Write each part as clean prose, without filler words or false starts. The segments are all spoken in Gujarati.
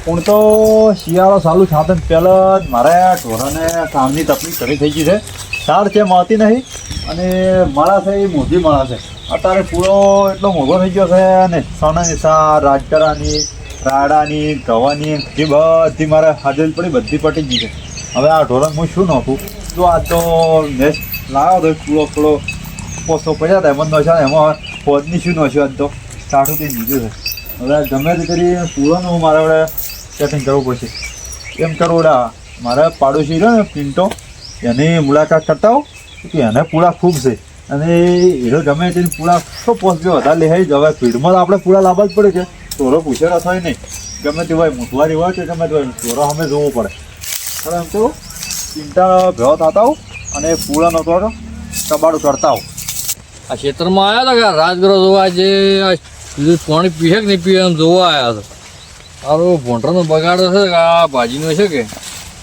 હું તો શિયાળો ચાલુ થતા પહેલાં જ મારે ઢોરાને કામની તકલીફ ઘણી થઈ ગઈ છે. સાર છે મળતી નહીં અને મળા છે એ મોટી મળા છે. અત્યારે પૂરો એટલો મોંઘો થઈ ગયો છે ને સોનાની સાર, રાજગરાની, રાડાની, ગવાની જે બધી મારે હાજર પડી બધી પટી ગઈ છે. હવે આ ઢોરાને હું શું નાખું? તો આ તો નેક્સ્ટ લાવ્યો તો પૂરો થોડો પોસો પડ્યા હતા એમાં નોખ્યા એમાં ફોજની શું નોખ્યો આજ તો સાઠુંથી બીજું છે. હવે ગમે તે કરી પૂરોનું મારે હવે સેટિંગ કરવું પડશે. એમ કરવું ઓલા મારા પાડોશી રહ્યો ને પિન્ટો એની મુલાકાત કરતા હોઉં કે એને પૂળા ખૂબ છે અને એનો ગમે તેને પૂળા તો પહોંચ્યો વધારે લેહાઈ જ. હવે ભીડમાં તો આપણે પૂળા લાવવા જ પડે છે. ચોરો પૂછેલા થાય નહીં ગમે તે હોય મોટવારી હોય કે ગમે તે હોય ચોરો અમે જોવો પડે. પણ એમ તો ચિંતા ભેળો થતા હોઉં અને પૂળાનો તો કબાડું કરતા હોઉં. આ ખેતરમાં આવ્યા હતા કે રાજગરો જોવા જે પાણી પીએ કે નહીં પીએ એમ જોવા આવ્યા હતા. સારું ભોંટરનો બગાડો છે કે આ ભાજીનો છે કે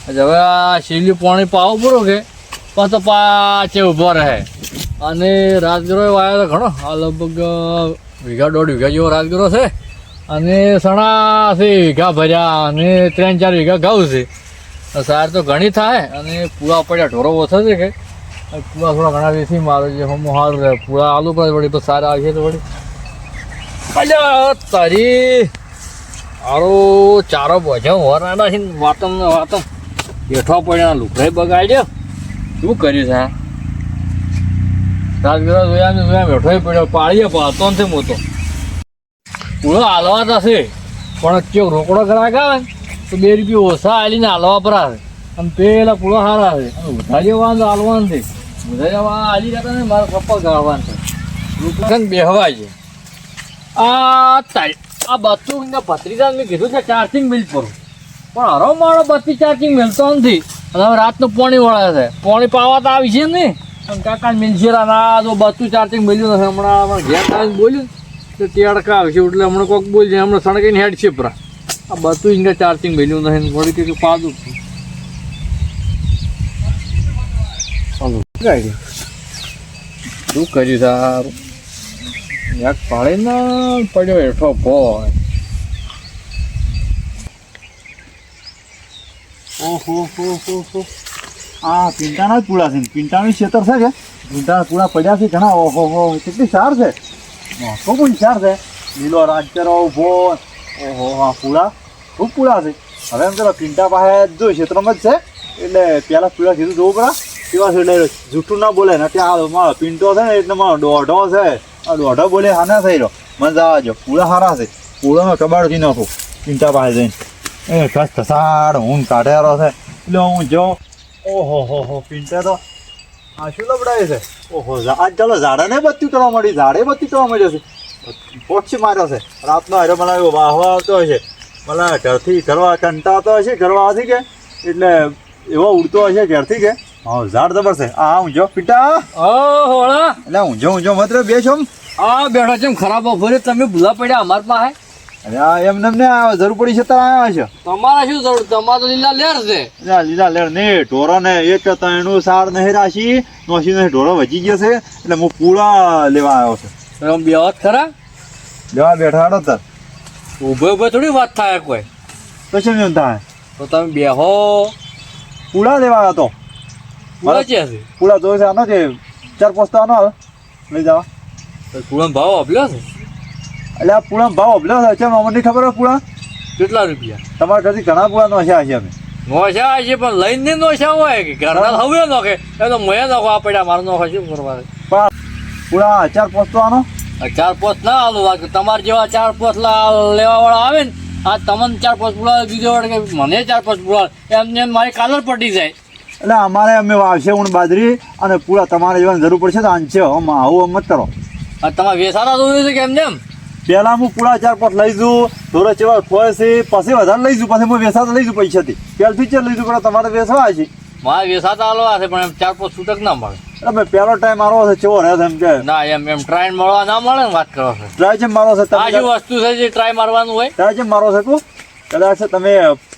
હવે આ શીલી પાણી પાવો પૂરો કે પાછો પાછે ઊભો રહે. અને રાજગરો આવ્યો તો ઘણો આ લગભગ વીઘા 1.5 વીઘા જેવો રાજગરો છે અને સણા છે વીઘા ભર્યા અને 3-4 વીઘા ઘઉં છે. સાર તો ઘણી થાય અને પૂરા પડ્યા ઢોરો ઓછો છે કે પૂરા થોડા ઘણા વેસી મારો જે હમ સારું રહે. પૂરા આલુ પર વળી તો સારા આવશે તો વળી તારી આરો ચારો બોજા હોરાના છે વાતમ ને વાતમ બેઠો પડ્યા લુકડાઈ બગાડ્યો. શું કર્યું છે રાજગરા જોયા ને જોયા બેઠો પડ્યો પાળીએ પાતો નથી મોતો પૂરો હાલવા થશે પણ ચેક રોકડો કરાવે આવે ને તો 2 રૂપિયા ઓછા આલીને હાલવા પર આવે અને પેલા પૂરો સારા છે અને ઉધા જેવા હાલવાનું છે. ઉધા જેવા હાલી જતા ને મારા પપ્પા ગાળવાનું છે રૂપિયા બેહવાય છે. આ બધું ભત્રીજા મેં કીધું છે ચાર્જિંગ બિલ પર પણ હરો મારો બત્તી ચાર્જિંગ મળતો નથી અને હવે રાતનું પાણી વળે છે. પાણી પાવા તો આવી છે ને અને કાકા મિલશેરા ના જો બધું ચાર્જિંગ મળ્યું નથી. હમણાં ઘેર આવીને બોલ્યું તો ટેડકા આવશે એટલે હમણાં કોઈક બોલશે હમણાં સણકીને હેડ છે પરા આ બધું ઇન્ડિયા ચાર્જિંગ મળ્યું નથી. વળી કંઈક પાદું શું કર્યું સારું યાક પાડે ના પડ્યો હેઠો ભોય. ઓહો આ પિંટાના જ પૂળા છે. પિંટાનું ખેતર છે કે પિંટાના પૂળા પડ્યા છે ઘણા. ઓહો કેટલી સાર છે ખૂબ પણ સાર છે. લીલો રાજગરો ઉભો ઓહો હા પૂળા ખૂબ પૂળા છે. હવે એમ કરો પિંટા પાસે જો ક્ષેત્રમાં જ છે એટલે પહેલાં પૂળા કીધું જોવું પડે કેવા છે એટલે જૂઠું ના બોલે ને ત્યાં મારો પિંટો છે ને એટલે મારો દોઢો છે. આ દોઢો બોલે હાના થઈ રહ્યો મને જવા જો પૂળા સારા છે. પૂળાનો કબાડથી નાખું પિંટા પાસે જઈને એ ઘસાડ હું કાઢેલો છે એટલે હું જો ઓહો પિંટા તો આ શું લબડાય છે. ઓહો આજ ચાલો ઝાડાને બત્તી કરવા મળી ઝાડે બત્તી કરવા મળ્યો છે. પોક્ષી માર્યો છે રાતનો હારો મને એવો વાહવા આવતો હોય છે મને ઘરથી ઘરવા કંટાતો હોય છે ઘરવાથી કે એટલે એવો ઉડતો હોય છે ઘરથી કે હા ઝાડ જબર છે. આ ઊંઝો પિતા એટલે ઊંઝો મત બે છો આ બેઠો છે ખરાબ ભરે તમે ભૂલા પડ્યા અમારા પાસે. અરે આ એમને જરૂર પડી છે તાર આવ્યા છે. તમારે શું જરૂર તમારે તો લીલા લેર છે. લીલા લેર ને ઢોરો ને એક એનું સાર નહીં રાશી નોશી ને ઢોરો વજી ગયો છે એટલે હું પૂળા લેવા આવ્યો છે. બે વાત ખરા લેવા બેઠા હાડો તાર ઉભે થોડી વાત થાય કોઈ તો શું એમ થાય તો તમે બેહો પૂળા લેવા આવ્યો તો પૂળા છે પૂળા જોઈ છે આનો છે 4-5 તો આનો લઈ જવા પૂળાનો ભાવ અભલ્યો છે એટલે આ પૂળાનો ભાવ અભલ્યો છે છે અમને નહીં ખબર હોય પૂળા કેટલા રૂપિયા તમારા ઘરથી ઘણા પૂળા નોશ્યા છે અમે નોશા છે પણ લઈને નોશા હોય કે ઘરના હવે નોખે એ તો મેં નોખો આ પડ્યા મારો નોખો શું કરવા પણ પૂળા 4-5 તો આનો 4-5 ના આલું તમારે જેવા 4-5 લેવા વાળા આવે ને આ તમને 4-5 પૂળા બીજો વડે કે મને 4-5 પૂળા એમને મારી કાલર પટી જાય. એટલે અમારે અમે વાવશે હું બાજરી અને પૂળા તમારે જવાની જરૂર પડશે તો આંચે આવું મત કરો. તમારે વેસારા જોયું છે કે એમને એમ પહેલાં હું પૂળા 4-5 લઈ જઉં થોડો ચેવા ખોય છે પછી વધારે લઈ જઉં પછી હું વેસાતા લઈ જઉં પૈસાથી પહેલથી જ લઈ જઉં પણ તમારે વેસવા છે મારે વેસાતા હાલવા છે પણ એમ 4-5 છૂટક ના મળે. એટલે પહેલો ટાઈમ મારો છે ચેવો રહે છે એમ કે ના એમ ટ્રાય મળવા ના મળે ને વાત કરો છો. ટ્રાય જેમ મારો છે આ શું વસ્તુ છે જે ટ્રાય મારવાનું હોય ટ્રાય જેમ મારો છે તું કદાચ તમે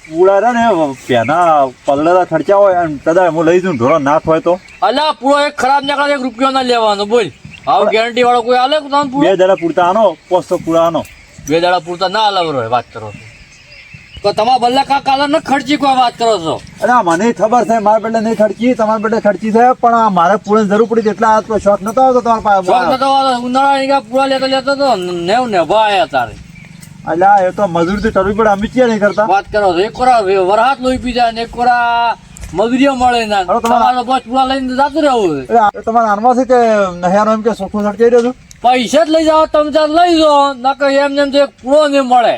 પૂળા રહે ને પેના પલળેલા ખર્ચા હોય અને કદાચ હું લઈ જઉં ઢોરો નાથ હોય તો અલ્યા પૂરો એક ખરાબ નીકળે 1 રૂપિયો ના લેવાનો બોલ આવું ગેરંટી વાળો કોઈ હાલે તમે 2 દાડા પૂરતા આનો 500 પૂળા આનો 2 દાડા પૂરતા ના હાલે વાત કરો છો. તો તમારા બલ્લા કાલા ને ખર્ચી કોઈ વાત કરો છો? અરે આ મને ખબર છે મારા પેટે નહીં ખર્ચી, તમારા પેટે ખર્ચી છે, પણ આ મારે પૂરણ જરૂર પડી એટલે આ તો શોખ નતો આવતો તમારા શોખ પાસે. નતો આવતો, ઉનાળા પૂરા લેતો તો નેવ ને ભાયા તારે એટલે એ તો મજૂરી તો કરવી પડે, અમે ક્યાં નહીં કરતા. વાત કરો છો. એક કોરા વરહાત લોહી પી જાય ને એક કોરા મજૂરીઓ મળે ના, હવે તમારા- તમારો બસ પૂરા લઈને જતું રહેવું છે. એટલે આ તમારા આનમાં છે કે નહિયાનો એમ કે સોખું સડકાઈ રહ્યો છું. પૈસા જ લઈ જાઓ તમે ચાર લઈ જાઓ, નકર એમ તો એક પૂરો નહીં મળે.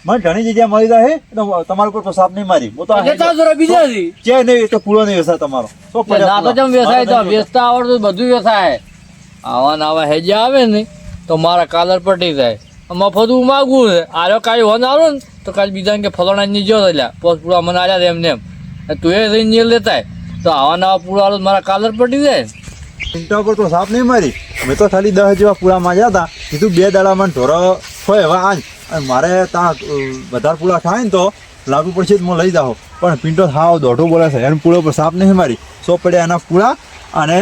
મને ઘણી જગ્યાએ મળી જાય એટલે તમારા ઉપર તો સાપ નહીં મારી. હું તો આ લેતા જરા બીજાથી. ક્યાંય નહીં, એ તો પૂરો નહીં વેચાય તમારો. તો ના તો જેમ વેસાય તો વેચતા આવડતું બધું વેસાય. આવા ને આવા હેજે આવે ને તો મારા કાલર પટી જાય. મફતું માગવું છે, આરો કાલે વન આવો ને તો કાલે બીજાને કે ફલાણા ની જો એટલે પોસ પૂરા મને આલ્યા એમને એમ તું એ જઈને લેતા તો આવા નવા પૂરા આલો મારા કાલર પટી જાય. ચિંતા પર તો સાપ નહીં મારી. મેં તો ખાલી 10 જેવા પૂળા માંગ્યા હતા. કીધું 2 દાડામાં ઢોરો હોય હવે આજ, અને મારે ત્યાં વધારે પૂળા થાય ને તો લાગુ પડશે તો હું લઈ જાઉં. પણ પિન્ટો હાવ દોઢો બોલે છે, એને પૂળો પર સાપ નહીં મારી. સો પડ્યા એના પૂળા અને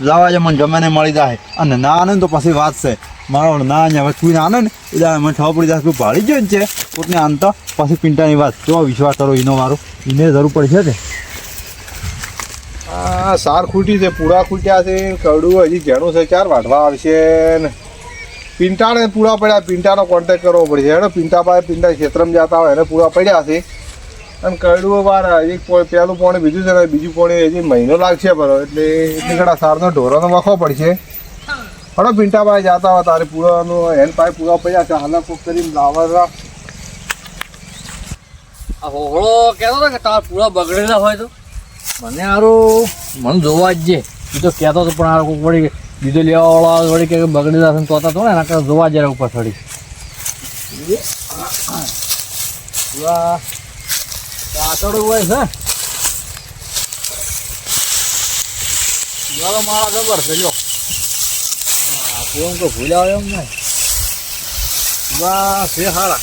લાવા જે મને ગમે ને મળી જાય. અને ના આને ને તો પછી વાત છે મારો ના હવે કોઈ આને ને એટલે મને ખબર પડી જાય તું ભાળી ગયો ને છે પોતને આન તો પછી પિન્ટાની વાત. જો વિશ્વાસ કરો એનો મારો, એને જરૂર પડશે કે આ સાર ખૂટી છે, પૂળા ખૂટ્યા છે, કડું હજી ઘેણું છે, ચાર વાઢવા આવશે ને પિંટાને પૂળા પડ્યા. પિંટાનો કોન્ટેક્ટ કરવો પડશે. હેડો પિંટા પાસે, પિંટા ક્ષેત્રમાં જતા હોય એને પૂળા પડ્યા છે. અને કડું વાર હજી પહેલું પોણે બીજું છે ને બીજું પોણે હજી મહિનો લાગશે બરો, એટલે એટલી ઘણા સારનો ઢોરોનો વખો પડશે. હડો પિંટા પાસે જતા હોય તારે પૂળાનું હેન પાસે પૂળા પડ્યા છે, હાલા કોક કરીને લાવવા. આ હોળો કહેતો હતો કે તારા પૂરા બગડેલા હોય તો મને હારું મને જોવા જ જે એ તો કહેતો હતો, પણ હારું કોક વળી બીજો લેવાવાળા વળી કે બગડેલા છે તો હતા એના કરતા જોવા જરા ઉપર ચડી પૂરા કાતડું હોય છે. પૂરા મારા જબર છે લ્યો. પૂરા તો ભૂલ્યા હોય એમ ને પૂરા છે હારા.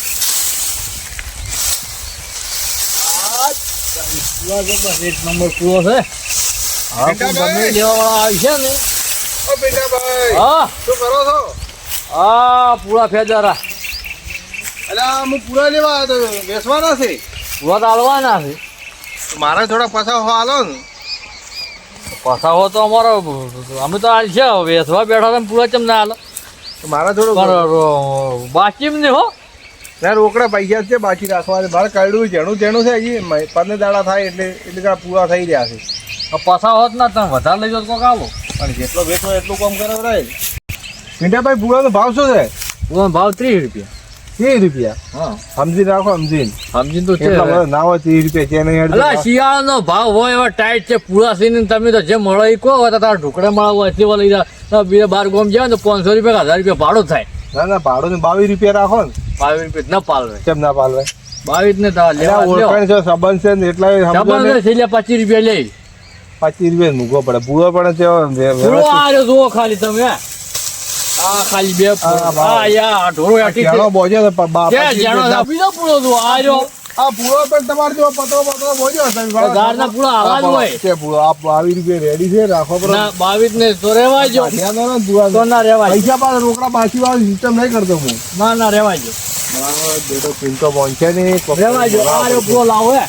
એક નંબર પૂરો છે. હા ગમે લેવાવાળા આવી છે ને. ઓ પિંટાભાઈ, હા શું કરો છો? હા પૂરા ફેજારા અલા હું પૂરા લેવા આવ્યો તો વેચવાના છે. પૂરા તો હાલવાના છે. મારે થોડા પૈસા હાલો ને. પસાવો તો અમારો અમે તો હાલ છે વેચવા બેઠા હતા પૂરા ચમ ના હાલ મારા થોડું પણ બાકી ને હો ના રોકડા પૈસા છે બાકી રાખવા છે. મારે કાઢ્યું જેણું તેણું છે હજી 15 દાડા થાય એટલે એટલે પૂરા થઈ રહ્યા છે. પસાવો હોત ના તમે વધારે લઈ જાઓ તો કોક આવો. પણ જેટલો વેચો એટલું કામ કરે રહે. પિંટાભાઈ પૂરાનો ભાવ શું છે? પૂરાનો ભાવ 30 રૂપિયા. 30 રૂપિયા? હા સમજી રાખો, સમજીને. સમજીને તો છે. એટલા બધા ના હોય 30 રૂપિયા છે નહીં. અલા શિયાળાનો ભાવ હોય એવા ટાઈટ છે પૂરા સીને તમે તો જે મળે એ કહો હોય તો તારા ઢોકળે મળે એટલી લઈ જાય બીજા 12 ગોમ જાય ને તો 500 રૂપિયા 1000 રૂપિયા ભાડું થાય. ના ના ભાડું 22 રૂપિયા રાખો ને. 22 રૂપિયા ન પાલવે. કેમ ના પાલવે? 22 ને લેવા ઓળખાણ છે, સંબંધ છે ને એટલા સમજો ને. 25 રૂપિયા લઈ 25 રૂપિયા મૂકવો પડે. પૂરો પણ છે પૂરો આર્યો જુઓ ખાલી તમે આ ખાલી બે આ યા ઢોરો આટી કેળો બોજો તો છે જાણો બીજો પૂરો જુઓ આર્યો આ પૂરો પણ તમારે જો પતરો બોજો હશે. ગારના પૂરા આવા જ હોય છે પૂરો. આ 22 રૂપિયા રેડી છે, રાખો પર. ના 22 ને તો રેવાજો તો ના રેવાય. પૈસા પાસે રોકડા પાછી વાળી સિસ્ટમ નહીં કરતો હું. ના ના રેવાજો બેટો ચિંતો પહોંચે નહીં. રેવાજો આર્યો પૂરો લાવો હે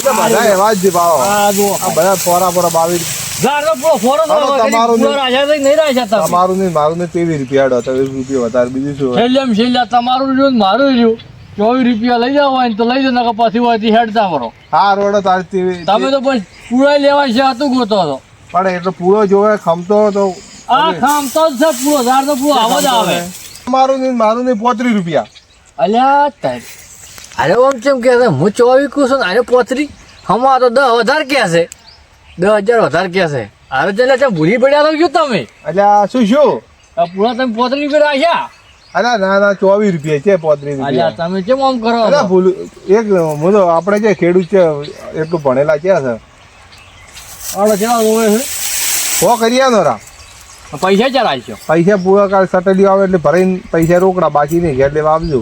બધા એવા જ છે ભાવ. આ જુઓ આ બધા પોરા 22. ગારનો પૂરો ફોરો તો તમારું પૂરો રાખ્યા તો નહીં રાખ્યા તમે તમારું નહીં મારું નહીં 23 રૂપિયા હેડો. 23 રૂપિયા વધારે બીજું શું હોય? છેલ્લે છેલ્લે તમારું રહ્યું ને મારું રહ્યું 24 રૂપિયા લઈ જાવ હોય ને તો લઈ જાવ નકર પછી હોય હેડતા કરો. હા રોડો તારી તમે તો પછી પૂરા લેવા છે હતું ગોતો હતો પણ એટલો પૂરો જોવે ખમતો તો આ ખામ તો જ છે પૂરો ધાર તો પૂરો આવા જ આવે. મારું નહીં 35 રૂપિયા. અલ્યા તાર અરે ઓમ કેમ કે હું 24 કહું છું ને અરે 35 હમણાં તો 10 વધારે કે છે 10,000 વધારે કે છે. અરે એટલે ત્યાં ભૂલી પડ્યા તો ગયું તમે એટલે આ શું આ પૂરા તમે 35 રૂપિયા રાખ્યા. અલા ના ના 24 રૂપિયા છે. 35 અલ્યા રૂપિયા. તમે કેમ આમ કરો અલા ભૂલ એક હું તો આપણે જે ખેડૂત છે એટલું ભણેલા ક્યાં છે? અરે કેવા હોય છે હો કરીએ નો રા. પૈસા ચાલ આવશો પૈસા પૂરા કાલ સટલી આવે એટલે ભરીને પૈસા રોકડા બાકી નહીં ઘેર લેવા આવજો.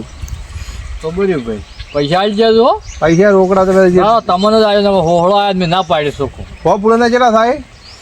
તો બોલ્યું ભાઈ પૈસા આવી જજો પૈસા રોકડા તો હા તમને જ આવ્યો હોળો આવ્યા મેં ના પાડી શકું. હો પૂરા કેટલા થાય?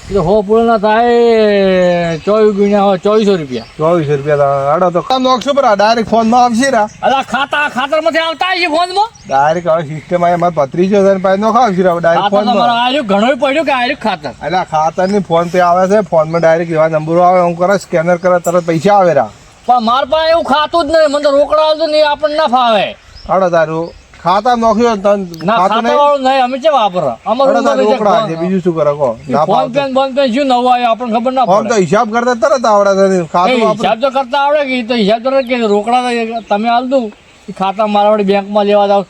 એટલે હો પૂળાના થાય 2400 રૂપિયા. 2400 રૂપિયા આડો તો કામ નોખશો પર ડાયરેક્ટ ફોનમાં આવશે રા અલા ખાતરમાંથી આવતા છે ફોનમાં. ડાયરેક્ટ હવે સિસ્ટમ આ મારે 35,000 પાસે નોખા આવશે રા ડાયરેક્ટ ખાતર ફોનમાં. તમારે આર્યું ઘણું પડ્યું કે આર્યું ખાતર. એટલે આ ખાતરની ફોન પે આવે છે ફોનમાં ડાયરેક્ટ એવા નંબરો આવે હું કરે સ્કેનર કરે તરત પૈસા આવે રા. પણ માર પાસે એવું ખાતું જ નહીં. મને તો રોકડા આવતું નહીં, આપણને ના ફાવે. આડો તારું ખાતા નોખ્યો તન ના ખાતું નહીં ખાતાવાળું નહીં, અમે છે વાપરો. આડો તારું રોકડા છે બીજું શું કરે કહો ના ફોન પે ફાવતું. બંધ પે શું નવું આવ્યું આપણને ખબર ના ફોન તો પડે. હિસાબ કરતા તરત આવડે છે ખાતું એ વાપરે. હિસાબ તો કરતા આવડે કે ઈ તો હિસાબ તો કે રોકડા તમે હાલ દઉં ખાતા મારા વડે બેંકમાં લેવા જાવ.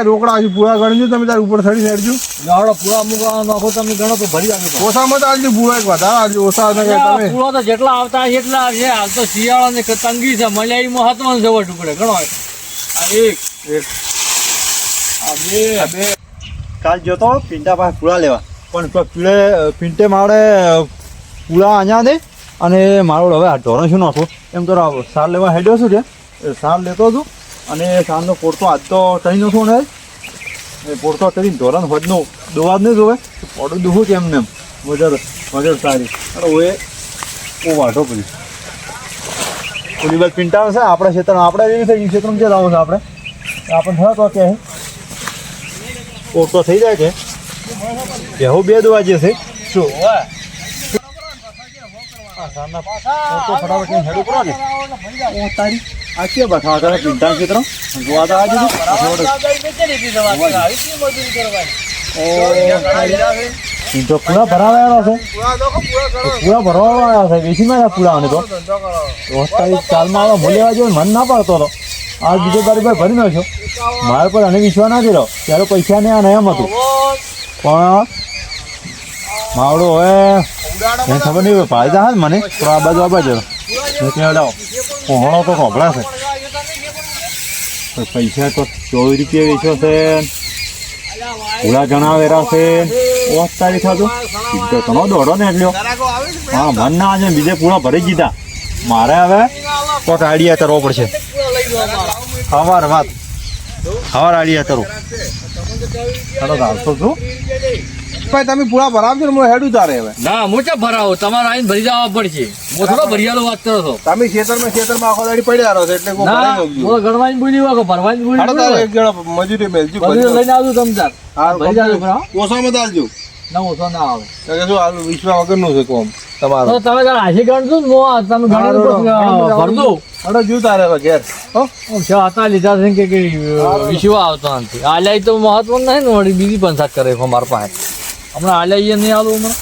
રોકડા હજી પૂરા ગણજો તમે તાર ઉપર ચડી નેડજો આવડો પૂરા મૂકવા નાખો તમે ગણો તો ભરી આપે. ઓછામાં તો આજુ પૂરા એક વધારે આજુ ઓછા ને કે તમે પૂરો તો જેટલા આવતા હોય એટલા છે. હાલ તો શિયાળાની તંગી છે, મલાઈ મહત્વનું છે ટુકડે ગણો. આ એક આ બે કાલ જોતો પિંટા પાસે પૂળા લેવા પણ પિંટે મારે પૂળા આયા નહીં અને મારો હવે આ ઢોરણ શું નાખું એમ તો સાર લેવા હેડ્યો છું કે સાર લેતો હતું અને સારનો પોરતો આજ તો ટણી નખો ને એ પોરતો કરીને ઢોરણ વધનું દોવા જ નહીં જોવે પોડું દુખું કે એમને એમ વજર સારી અને ઓએ ઓ વાઢો પડી ઓલી બાદ પિંટા છે આપણા ક્ષેત્રમાં આપણે એવી થઈ ક્ષેત્રમાં જે લાવો છે આપણે આપણને થયો તો કે પોરતો થઈ જાય કે હું બે દોવા જે છે શું ફટાફટ હેડું કરો ને તારી આ કે બતાવા તારે પિંટા ક્ષેત્ર જોવા તો આજે તો પૂરા ભરાવા આવ્યા છે પૂરા ભરવા આવ્યા છે વેચીમાં પૂરા તો તારી ચાલમાં આવે બોલેવા જેવું મન ના પડતો હતો આ બીજો તારી ભાઈ ભરી નાખ્યો મારા પર અને વિશ્વાસ ના કર્યો ત્યારે પૈસા ને આ એમ હતું પણ માવડો હવે એને ખબર નહીં ફાયદા હા મને પણ આ બાજુ આ બાજુ ત્યાં પહોળો તો ખોભળા છે પૈસા તો 24 રૂપિયા વેચ્યો છે પૂરા જણાવેરા છે તારી થતું ઘણો દોડો ને એટલો હા મન ના આજે બીજે પૂરા ભરી દીધા મારે હવે કોઈક આઈડિયા કરવો પડશે સવાર આઈડિયા કરું ચાલો ચાલતો છું ભાઈ તમે પૂરા ભરાવજો ને હું હેડું તારે હવે ના હું ચા ભરાવો તમારે આવીને ભરી જવા પડશે. હું થોડો ભરિયાળો વાત કરો છો. તમે ખેતરમાં આખો દાડી પડ્યા રહો છો એટલે કોઈ ના ભરાઈ નાખજો. હું ગણવાની ભૂલી વાગો ભરવાની ભૂલી હાલો તારે એક જણો મજૂરી મેલજો બધું લઈને આવજો તમ તાર. હા ભરી જાજો ભરાવો. ઓછામાં તો આલજો ના ઓછો ના આવે તો કે શું હાલ વિશ્વા વગરનું છે કોમ તમારો તો તમે તાર હાથી ગણજો ને હું તમે ગણી ભરજો. હાલો જો તારે હવે ઘેર હો હતા લીધા છે કે વિશ્વા આવતો નથી. આલ્યા તો મહત્વ નહીં ને વળી બીજી પંચાયત કરે છે મારા પાસે. હમણાં આલ્યા નહીં આવું હમણાં.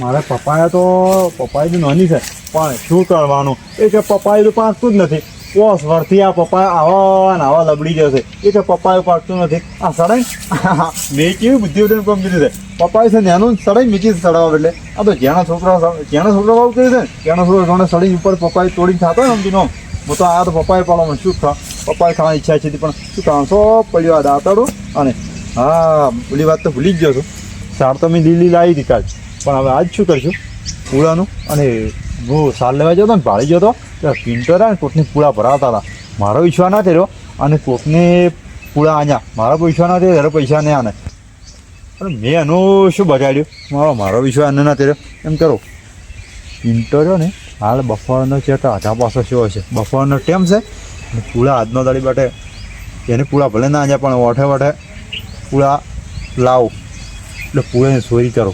મારે પપ્પાએ બી નાની છે પણ શું કરવાનું એ કે પપ્પાએ તો પાકતું જ નથી કોસ વર્ષથી આ પપ્પા આવા ને આવા લબડી જશે એ કે પપ્પાએ પાકતું નથી આ સડાઈ મેં કેવી બુદ્ધિ ઉઠીને કામ કીધું છે પપ્પાએ છે નાનું સડાઈ મીચી સડાવવા એટલે આ તો જેના છોકરા વાળું કર્યું છે ને જેના છોકરા જોડે સડી ઉપર પપ્પાએ તોડીને ખાતો હોય સમજી નો હું તો આ તો પપ્પાએ પાડવામાં શું પપ્પાએ ખાવાની ઈચ્છા છે પણ શું ખાવાનું સો પડ્યો આ દાંતાડું અને હા પેલી વાત તો ભૂલી જ ગયો છું સાર તો મેં દિલ્હી લાવી હતી કાલ પણ હવે આજ શું કરશું પૂળાનું અને હું સાર લેવા જતો ને ભાળી ગયો હતો પિન્ટર ને કોકની પૂળા ભરાવતા હતા મારો વિશ્વાસ ના કર્યો અને કોકને પૂળા આન્યા મારો વિશ્વાસ ના થયો ત્યારે પૈસા નહીં આને પણ મેં એનું શું બગાડ્યું મારો વિશ્વાસ એને ના કર્યો એમ કરો પિન્ટરો ને હાલ બફારનો ચેટ આધા પાસો શું હશે બફારનો ટેમ છે અને પૂળા હાથનો દાડી બાટે એને પૂળા ભલે ના આન્યા પણ વઠે પૂળા લાવો એટલે પૂળાને ચોરી કરો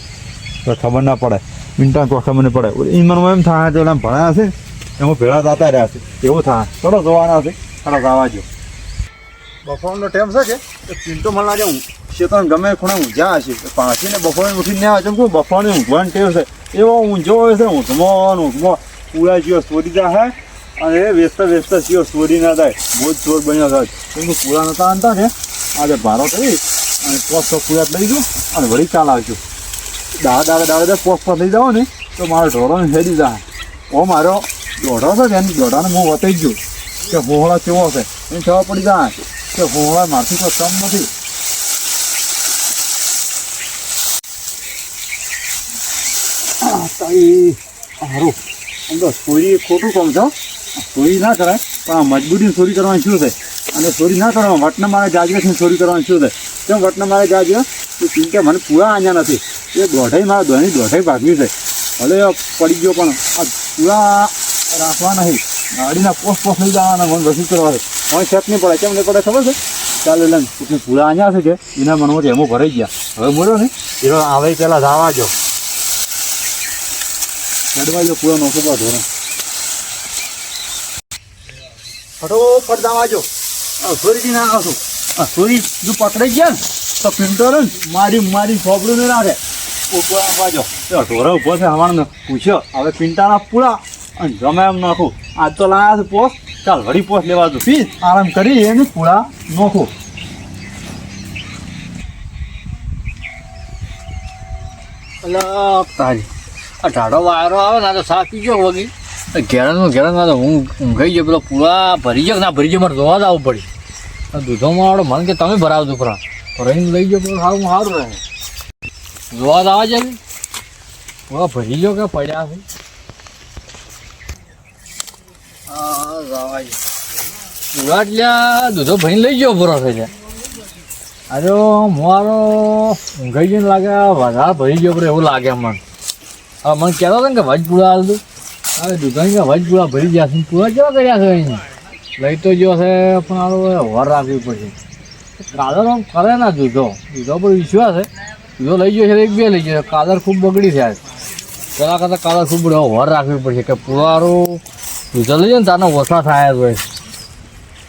તો ખબર ના પડે મિનિટા કોઈ ખબર નહીં પડે ઈમાનમાં એમ થાય તો એમ ભણ્યા હશે એમાં ભેળા થતા રહ્યા છે એવું થાય ચલો જોવાના હશે ચાલો ગાવા જો બફારનો ટેમ છે કે પિન્ટો મળવા જાઉં શેતન ગમે ખૂણે ઊંઝા હશે પાછીને બફારે ઉઠીને ના આવે કોઈ બફારની ઊંઘવાની ટેવ છે એવો ઊંઝો હોય છે ઊંઘમાં પૂળા જીવો ચોરી જાય અને વેચતા જીવો ચોરી ના થાય બહુ જ ચોર બન્યા થાય કેમ કે પૂળા નતા આનતા ને આજે ભારો થઈ અને પોસ્ટ પૂરા લઈ ગયું અને વળી ચાલ આવશું દાડે પોસ્ટ લઈ જાઓ ને તો મારો ઢોરોને હેડી જાય ઓ મારો દોઢો છે ને દોઢાને હું વતાઈ ગયું કે હોહળા કેવો હશે એને ખબર પડી જાય કે હોહળા મારથી તો કમ નથી સારું આમ તો ચોરી ખોટું કામ છો ચોરી ના કરાય પણ આ મજબૂરીને ચોરી કરવાની શું છે અને ચોરી ના કરવાનું વટને મારે જાજગતની ચોરી કરવાની શું છે કેમ વટને મારે જાજગત તો ચિંતા મને પૂરા આન્યા નથી એ દોઢાઈ મારા દોની દોઢાઈ ભાગવી છે ભલે પડી ગયો પણ આ પૂરા રાખવા નહીં ગાડીના પોસ્ટ લઈ જવાના મને રસી કરવા છે મને શેક નહીં પડે કેમ નહીં પડે ખબર છે ચાલે લઈને એટલે પૂરા અહીંયા છે કે એના મનમાં એમો ભરાઈ ગયા હવે મળ્યો ને એનો આવે પહેલાં જવા જો ચડવા જો પૂરા નોખો પર ધોરણ ફટોફટ જવા જો સોરીથી ના આવશો સોરી જો પકડાઈ ગયા ને તો પિન્ટો ને મારી ફોબડું નહીં રાખે બાજો ઢોરા ઉભો છે હવાને પૂછ્યો હવે પિંટાના પૂરા અને જમે એમ નાખું આજ તો લાયા છે પોસ ચાલ વળી પોસ લેવા દઉં પી આરામ કરી એને પૂરા નાખું એટલે તારી આ ઢાઢો વાયરો આવે ને આ તો સાફ પી ગયો વગી ઘેરામાં તો હું ઊંઘાઈ ગયો પેલો પૂરા ભરી ગયો ના ભરી ગયો મારે જોવા જ આવવું પડી દૂધોમાં આવડે મને કે તમે ભરાવજો પૂરા ભરાઈને લઈ ગયો પેલો સારું સારું રહે જોવા જ આવે છે પૂરા ભરી ગયો કે પડ્યા છે પૂરા એટલે દૂધો ભરીને લઈ ગયો પૂરો થઈ જાય અરે મારો ઊંઘાઈ ગયો લાગે વધારે ભરી ગયો એવું લાગે મને હવે મને કહેતો હતો ને કે વજ પૂરા આવતું હવે દુકાન કે વજ પૂરા ભરી ગયા છે પૂરા કેવા કર્યા છે અહીં લઈ તો ગયો છે પણ આનો વર રાખવી પડશે કાદર આમ કરે ના દૂધો પર વિશ્વાસ છે દૂધો લઈ ગયો છે એક બે લઈ ગયો કાદર ખૂબ બગડી છે આજ પેલા કરતાં કાદર ખૂબ વર રાખવી પડશે કે પૂરારું દૂધો લઈ જાય ને તારને ઓછા થાય જ હોય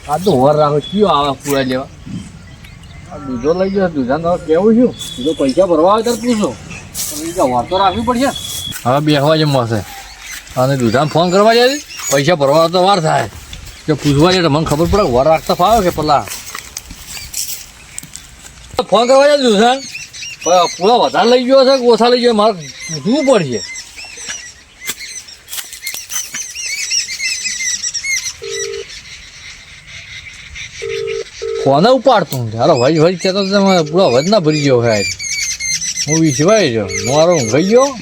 આ તો વર રાખો કયો આવે પૂરા લેવા આ દૂધો લઈ ગયો દૂધાને તો કેવું છું દૂધો પૈસા ભરવા આવે ત્યારે પૂછો વાર તો રાખવી પડશે હવે બેસવા જેમ મળશે અને દૂધાને ફોન કરવા જાય પૈસા ભરવા તો વાર થાય કે પૂછવા જાય મને ખબર પડે વાર રાખતા ફાવે કે પેલા ફોન કરવા જાય દૂધાન પૂરા વધારે લઈ ગયો છે કે ઓછા લઈ ગયો મારે પૂછવું પડશે કોને ઉપાડતું હાલો વજ કહેતો પૂરા વજ ના ભરી ગયો હોય હું વિસવાય જો મારો ઊંઘાઈ ગયો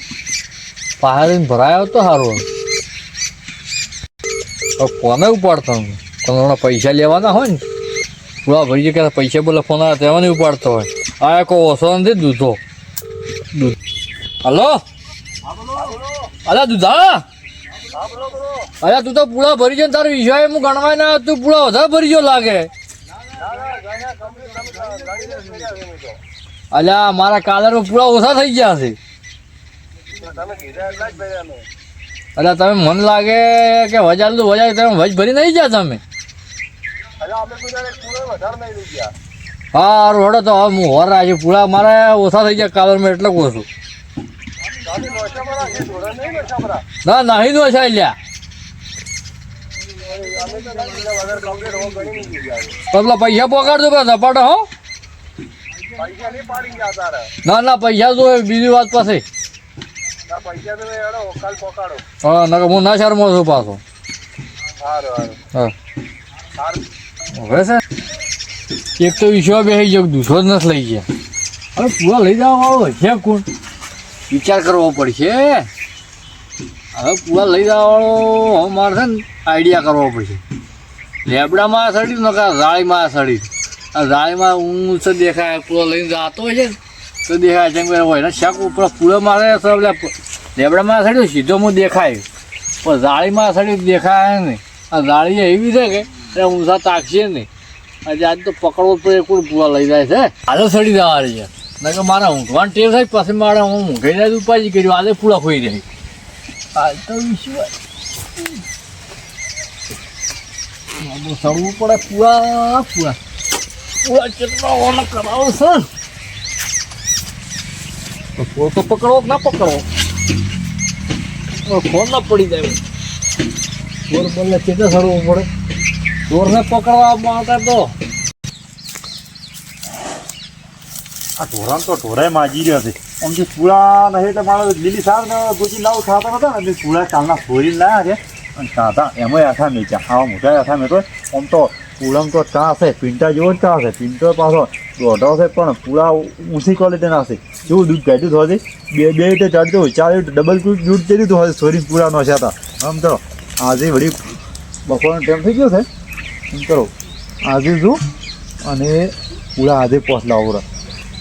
પહાડીને ભરાયો તો સારું કોને ઉપાડતો તમે પૈસા લેવાના હોય ને પૂરા ભરી ગયો કે પૈસા બોલે ફોન આવે તેમાં નહીં ઉપાડતો હોય આ કોઈ ઓછો નથી દૂધો દૂધ હલો અલા દૂધા અરે તું તો પૂરા ભરી ગયો તારો વિષય હું ગણવાય ના તું પૂરા વધારે ભરી ગયો લાગે અલ્યા મારા કાલરમાં પૂરા ઓછા થઈ ગયા છે અલ્યા તમે મન લાગે કે વજાલ તમે વજ ભરી નહીં ગયા તમે હા રોડો તો હવે હું હોર રાખી પૂરા મારે ઓછા થઈ ગયા કાલરમાં એટલે ઓછું ના નહીં નો છે લ્યા પેલા પૈસા પકડજો પેલા ઝપાટો હો ના ના પૈસા જો બીજી વાત પાસે હા ના હું ના શરમો છું પાછો હા હવે છે એક તો વિશ્વા બેસી ગયો દૂધો જ નથી લઈ ગયા હવે પૂરા લઈ જવા વાળો છે કોણ વિચાર કરવો પડશે હવે પૂરા લઈ જવા વાળો હવે મારે છે ને આઈડિયા કરવો પડશે લેબડામાં સડી ને રાળીમાં સડી આ રાળીમાં ઊંચ દેખાય પૂરો લઈને જતો હોય છે ને તો દેખાય છે કે હોય ને શાક ઉપર પૂરો મારે લેબડામાં સડ્યું સીધો હું દેખાય પણ રાળીમાં સડી દેખાય નહીં આ રાળી એવી છે કે ઊંચા તાકશે નહીં આજે આજ તો પકડવો પડે કોણ પૂરા લઈ જાય છે આજે સડી જવાની છે ના કે મારા ઊંઘવાની ટેવ થાય પછી મારે હું ઊંઘાઈ જાય ઉપાજી કર્યું આજે પૂરા ખોઈ જાય આજ તો વિશ્વાસ સડવું પડે પૂરા પૂરા પૂરા કેટલા ઓને કરાવો છે પૂરો તો પકડવો ના પકડવો ફોન ના પડી જાય ચોર બોલને કેટલે સડવું પડે ચોરને પકડવા માટે તો આ ઢોરાને તો ઢોરાય માજી રહ્યો છે આમ જે પૂળા નહીં તો મારે લીલી સાર ને ગોચી લાવું ખાતા હતા ને એટલે પૂળા કાલના ફોરીને લાયા છે અને ખાતા એમાંય આથા મેચ્યા આવા મોટા આથા મેં તો આમ તો પૂળામાં તો ચા છે પિંટા જેવો જ ચા છે પિંટો પાછો દોઢો છે પણ પૂળા ઊંચી ક્વોલિટીના હશે જેવું દૂધ કાઢ્યું તો હશે બે રીતે ચડતું હોય 4 લીટર ડબલ દૂધ ચડી હતું હશે સોરી પૂળા નો છે હતા આમ તો આજે વળી બપોરનો ટાઈમ થઈ ગયો છે એમ કરો આજે શું અને પૂળા આજે પોસ લાવો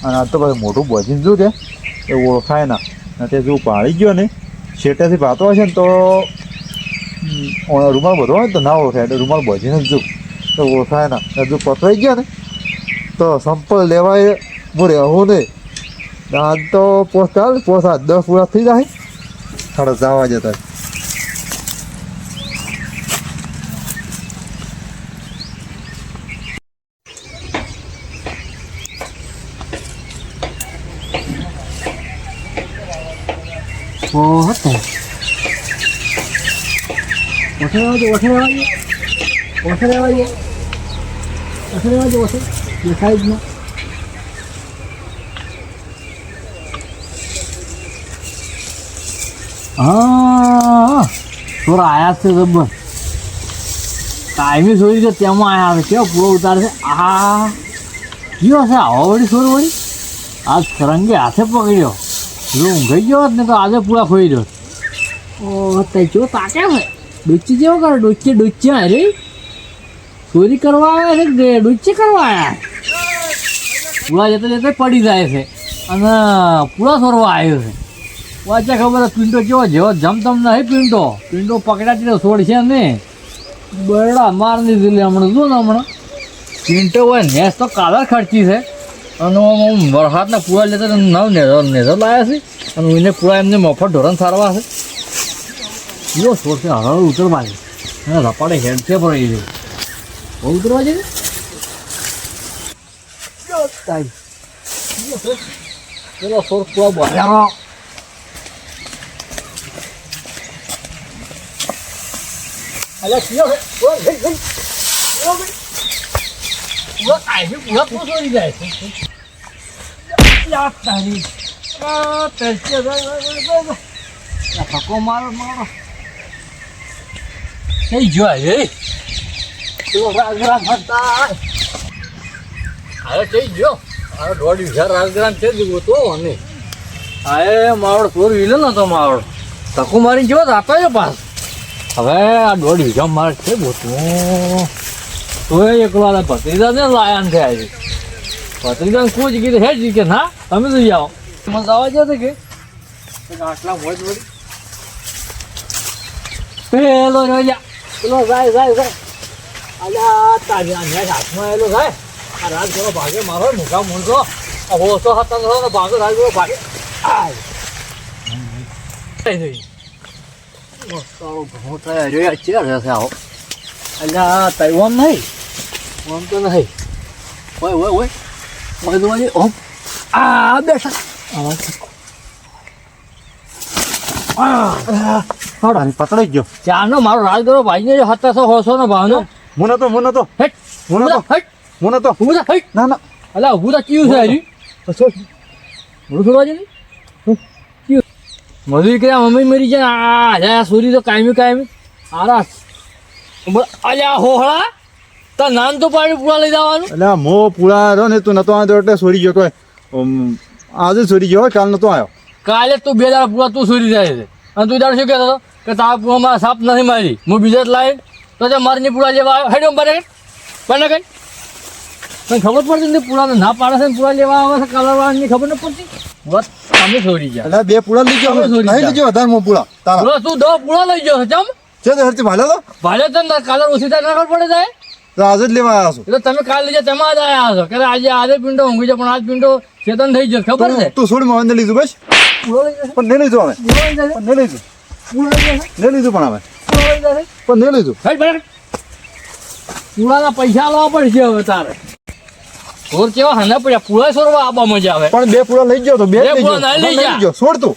અને આ તો પછી મોટું બોજીને શું છે એ ઓળખાય ના. અને તે જો પાડી ગયો ને શેટેથી ભાતો હશે ને તો રૂમાલ બધો હોય ને તો ના ઓળખાય. એટલે રૂમાલ બધીને જ જો તો ઓળખાય ના. અને જો પથરાઈ ગયા ને તો સંપલ લેવાય હું રહેવું નહીં. આજ તો પોસ્ટ 10 પૂરા થઈ જાય. સાડા જવા જતા. હા થોડા આયા છે જબર કાયમી સોરી છે તેમાં આયા આવે કેવો પૂરો ઉતારે છે. આ કયો છે આવો વળી સોર વળી આજ સરંગે હાથે પકડ્યો. જો ઊંઘાઈ ગયો હોત ને તો આજે પૂરા ખોઈ રહ્યો. ઓ તઈ જો તાકે છે ડોચી જેવો કરે ડોચી અરે ચોરી કરવા આવ્યા છે કે ડોચી કરવા આવ્યા. પૂરા જતા જતા પડી જાય છે અને પૂરા સોરવા આવ્યો છે. વાંચે ખબર પિંટો કેવો જેવો જમતમ નહીં. પિંટો પકડ્યા છે છોડશે ને બરડા માર દીધી હમણાં શું ને હમણાં પિંટો હોય નેસ તો કાલર ખર્ચી છે. અને વરસાદના પૂરા લેતા નેઝર લાવ્યા છે. અને એને પૂરા એમને મફત ઢોરણ સારવા છે. કેવો છોડ છે હવે ઉતરવા છે રપાડે હેડ છે પર એ બહુ ઉતરવા છે. પેલો છોડ પૂરા બજારો અલ્યા કયો છે પૂરા પૂરા ચોરી જાય છે. ધક્કો મારો થઈ ગયો રે પેલો રાજગ્રામ હતા. હવે થઈ ગયો હવે 1.5 વીઘા રાજગ્રામ છે દીવો તો અને હવે માવડ 4 વ્હીલર નતો માવડ ધક્કો મારીને જેવો રાતો છે પાસ. હવે આ 1.5 વીઘા માર છે બોતું તો એકલો ભત્રીજાને લાયા છે. આજે ભત્રીજાને કોઈ જ કીધું હેડ કે ના તમે તો જાઓ મને જવા જશે કે આટલા મોજ વળી પેલો રોજા પેલો જાય અલ્યા તારી હાથમાં એલો જાય. આ રાજ જેવો ભાગે મારો મૂકા મૂંઝો હોશો હતા ભાગો રાજ જેવો ભાગે આવો. અલ્યા તઈ ઓમ નહીં ઓમ તો નહીં ઓય ઓમ આ બેઠા પતળાઈ ગયો. ચારનો મારો રાજગરો ભાઈ ને 700 નો ભાવનો હું નતો હું નતો ના ના અલા હું તો કયું છે હજી મોડું થોડવા છે મજૂરી કર્યા મમ્મી મરી જાય. આ સોરી તો કાયમી આરાસ અલ્યા હોહળા તો નાન તો પાડી પૂરા લઈ જવાનું. એટલે મો પૂરા રહ્યો ને તું નતો આવ્યો એટલે સોરી ગયો. તોય આજે સોરી ગયો કાલ નતો આવ્યો. કાલે તું 2 દાડા પૂરા તું સોરી જાય છે અને તું દાડ શું કહેતો હતો કે તારા પૂરામાં સાપ નથી મારી હું બીજા જ લાવી તો તે મારીને પૂરા લેવા આવ્યો. હેડો બને કઈ તને ખબર પડતી ને પૂરા ના પાડે છે પૂરા લેવા આવે છે કલર વાળાની ખબર ન પડતી. બસ તમે સોરી ગયા એટલે 2 પૂરા લઈ ગયો. નહીં લઈ ગયો વધારે મો પૂરા તારા પૂરા તું 10 પૂરા લઈ ગયો ચમ છે તો હરતી ભાલે તો ભાલે તને કલર ઓછી થાય ખબર પડે જાય તો આજે જ લેવા આવ્યો છું. એટલે તમે કાલ લઈ જાય તેમાં જ આવ્યા છો કે આજે પિંડો ઊંઘી જાય પણ આજ પિંડો ચેતન થઈ ગયો ખબર છે. તું છોડી માં લીધું બસ પૂરો લઈ જશે પણ નહીં લીધું હવે પૂરો લઈ જશે નહીં લીધું પૂરો લઈ જશે નહીં લીધું પણ હવે પૂરો લઈ જશે પણ નહીં લીધું. પૂરાના પૈસા લાવવા પડશે હવે તારે. ચોર કેવા હાના પડ્યા પૂરા સોરવા આબા મજા આવે. પણ 2 પૂરા લઈ ગયો તો 2 બે લઈ પૂરા ના લઈ ગયો છોડ તું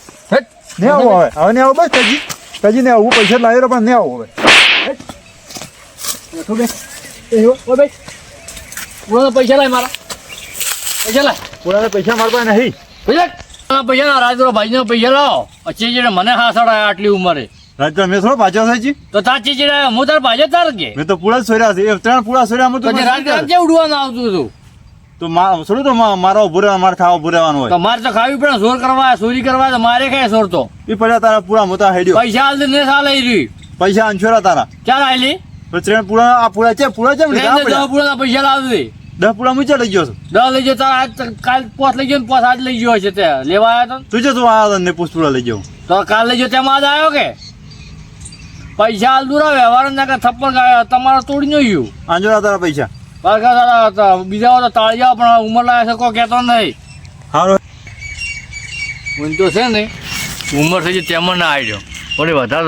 ને આવું હવે ને આવું બસ કજી ને આવું પૈસા લાવ્યો પણ ને આવું હવે પૂરાના પૈસા લાય મારા પૈસા લાય પૂરાને પૈસા મારવા નહીં. પૈસા રાજરો ભાઈ પૈસા લાવો ચીજડે મને હાસડાય આટલી ઉંમરે રાજકા મેં થોડો પાછો થાય છે તો તાર ચીજડે હું તાર ભાજે તાર કે મેં તો પૂરા સોર્યા છે. 3 પૂરા સોર્યા હું તો રાજગ્રામ જે ઉડવાનું આવતું હતું તો થોડું તો મારો ઉભું મારે ખાવા ઉભું રહેવાનું હોય. તમારે તો ખાવી પડે સોર કરવા ચોરી કરવા તો મારે ખાય સોર તો એ પડ્યા તારા પૂરા મોટા હેડ્યો પૈસા હાલ ને સાલ રહી પૈસા અંછોરા તારા ક્યાં આવેલી તો 3 પૂરા આ પૂરા છે પૂરા છે પૂરાના પૈસા લાવજે 10 પૂળા હું ચાલી ગયો છું. 10 લઈ ગયો તાર આજ કાલ 5 લઈ ગયો ને 5 આજ લઈ ગયો છે તે લેવા આવ્યો તું જો તું આવ્યો ને પૂછ પૂળા લઈ ગયો. તો કાલ લઈ ગયો તેમાં આજ આવ્યો કે પૈસા હાલ દૂર વ્યવહાર ના કે થપ્પડ તમારે તોડી ન ગયું આંજો તારા પૈસા. બીજા હોય તો તાળી જાઓ પણ ઉંમર લાગે છે કોઈ કહેતો નહીં. હારો હું તો છે ને ઉંમર થઈ ગઈ તેમાં ના આવી ગયો વળી વધારે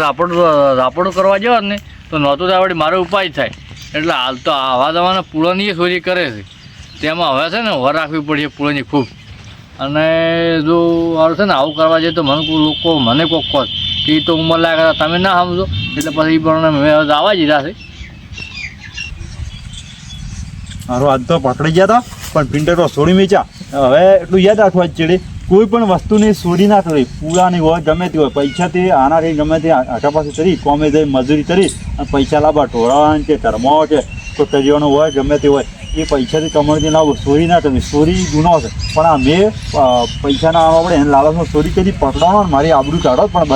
રાપડો કરવા જાવ ને તો નહોતું તો વળી મારો ઉપાય થાય એટલે હાલ તો આવા દવાના પૂળાની ચોરી કરે છે તેમાં હવે છે ને વર રાખવી પડશે પૂળાની ખૂબ અને જો આવું છે ને આવું કરવા જાય તો મને લોકો મને કોક કહો કે એ તો ઉંમર લાગે તમે ના સમજો એટલે પછી એ પણ મેં આવવા દીધા છે. હારો આજ તો પકડી ગયા હતા પણ પિંટર તો છોડી મેચ્યા. હવે એટલું યાદ રાખવા જ ચડે કોઈ પણ વસ્તુની ચોરી ના કરી પૂળાની હોય ગમે તે હોય પૈસાથી આનાથી ગમે તે આખા પાસે કરી કોમે જઈ મજૂરી કરી અને પૈસા લાવવા ઢોરણ કે ધર્મો કે કોઈ તરીઓનો હોય ગમે તે હોય એ પૈસાથી કમાણીથી લાવો ચોરી ના કરવી. ચોરી ગુનો છે પણ આ મેં પૈસા ના આવવા પડે એને લાલચમાં ચોરી કરી પકડવાનો મારી આબરૂ કાઢો પણ